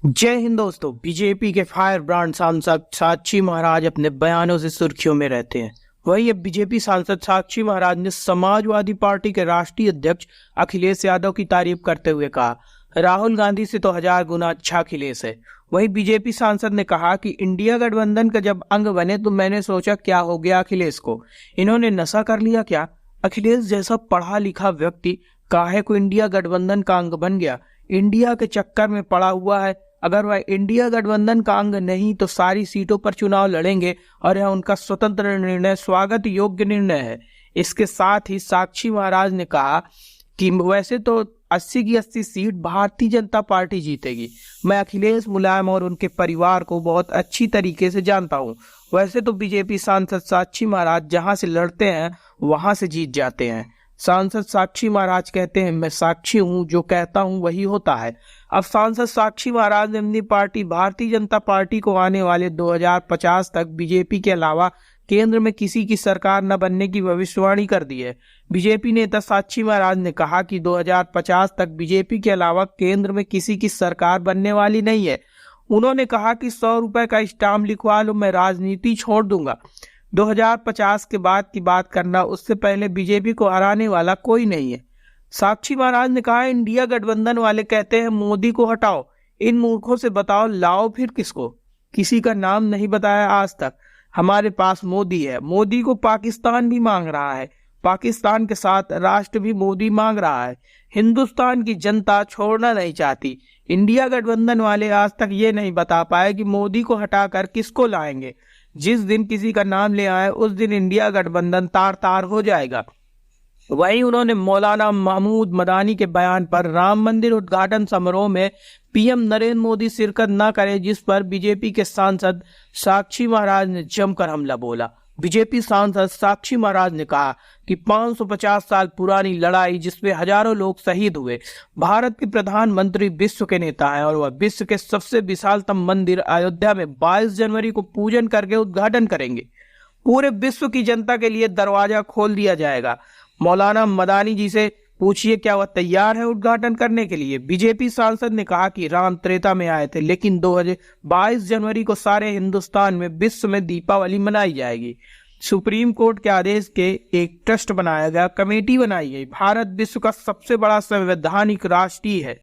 जय हिंद दोस्तों। बीजेपी के फायर ब्रांड सांसद साक्षी महाराज अपने बयानों से सुर्खियों में रहते हैं। वही अब बीजेपी सांसद साक्षी महाराज ने समाजवादी पार्टी के राष्ट्रीय अध्यक्ष अखिलेश यादव की तारीफ करते हुए कहा, राहुल गांधी से तो 1000 गुना अच्छा अखिलेश है। वहीं बीजेपी सांसद ने कहा कि इंडिया गठबंधन का जब अंग बने तो मैंने सोचा क्या हो गया अखिलेश को, इन्होंने नशा कर लिया क्या? अखिलेश जैसा पढ़ा लिखा व्यक्ति काहे को इंडिया गठबंधन का अंग बन गया? इंडिया के चक्कर में पड़ा हुआ है। अगर वह इंडिया गठबंधन का अंग नहीं तो सारी सीटों पर चुनाव लड़ेंगे और यह उनका स्वतंत्र निर्णय, स्वागत योग्य निर्णय है। इसके साथ ही साक्षी महाराज ने कहा कि वैसे तो 80 की 80 सीट भारतीय जनता पार्टी जीतेगी। मैं अखिलेश, मुलायम और उनके परिवार को बहुत अच्छी तरीके से जानता हूं। वैसे तो बीजेपी सांसद साक्षी महाराज जहां से लड़ते हैं वहां से जीत जाते हैं। सांसद साक्षी महाराज कहते हैं, मैं साक्षी हूं, जो कहता हूं वही होता है। अब सांसद साक्षी महाराज ने अपनी पार्टी भारतीय जनता पार्टी को आने वाले 2050 तक बीजेपी के अलावा केंद्र में किसी की सरकार न बनने की भविष्यवाणी कर दी है। बीजेपी नेता साक्षी महाराज ने कहा कि 2050 तक बीजेपी के अलावा केंद्र में किसी की सरकार बनने वाली नहीं है। उन्होंने कहा कि 100 रुपए का स्टाम्प लिखवा लो, मैं राजनीति छोड़ दूंगा। 2050 के बाद की बात करना, उससे पहले बीजेपी को हराने वाला कोई नहीं है। साक्षी महाराज ने कहा, इंडिया गठबंधन वाले कहते हैं मोदी को हटाओ, इन मूर्खों से बताओ लाओ फिर किसको? किसी का नाम नहीं बताया आज तक। हमारे पास मोदी है। मोदी को पाकिस्तान भी मांग रहा है, पाकिस्तान के साथ राष्ट्र भी मोदी मांग रहा है। हिंदुस्तान की जनता छोड़ना नहीं चाहती। इंडिया गठबंधन वाले आज तक ये नहीं बता पाए कि मोदी को हटाकर किसको लाएंगे। जिस दिन किसी का नाम ले आए उस दिन इंडिया गठबंधन तार तार हो जाएगा। वहीं उन्होंने मौलाना महमूद मदानी के बयान पर राम मंदिर उद्घाटन समारोह में पीएम नरेंद्र मोदी शिरकत न करे, जिस पर बीजेपी के सांसद साक्षी महाराज ने जमकर हमला बोला। बीजेपी सांसद साक्षी महाराज ने कहा कि 550 साल पुरानी लड़ाई जिसमें हजारों लोग शहीद हुए, भारत के प्रधानमंत्री विश्व के नेता हैं और वह विश्व के सबसे विशालतम मंदिर अयोध्या में 22 जनवरी को पूजन करके उद्घाटन करेंगे। पूरे विश्व की जनता के लिए दरवाजा खोल दिया जाएगा। मौलाना मदानी जी से पूछिए क्या वह तैयार है उद्घाटन करने के लिए। बीजेपी सांसद ने कहा कि राम त्रेता में आए थे, लेकिन 22 जनवरी को सारे हिंदुस्तान में, विश्व में दीपावली मनाई जाएगी। सुप्रीम कोर्ट के आदेश के एक ट्रस्ट बनाया गया, कमेटी बनाई गई। भारत विश्व का सबसे बड़ा संवैधानिक राष्ट्रीय है।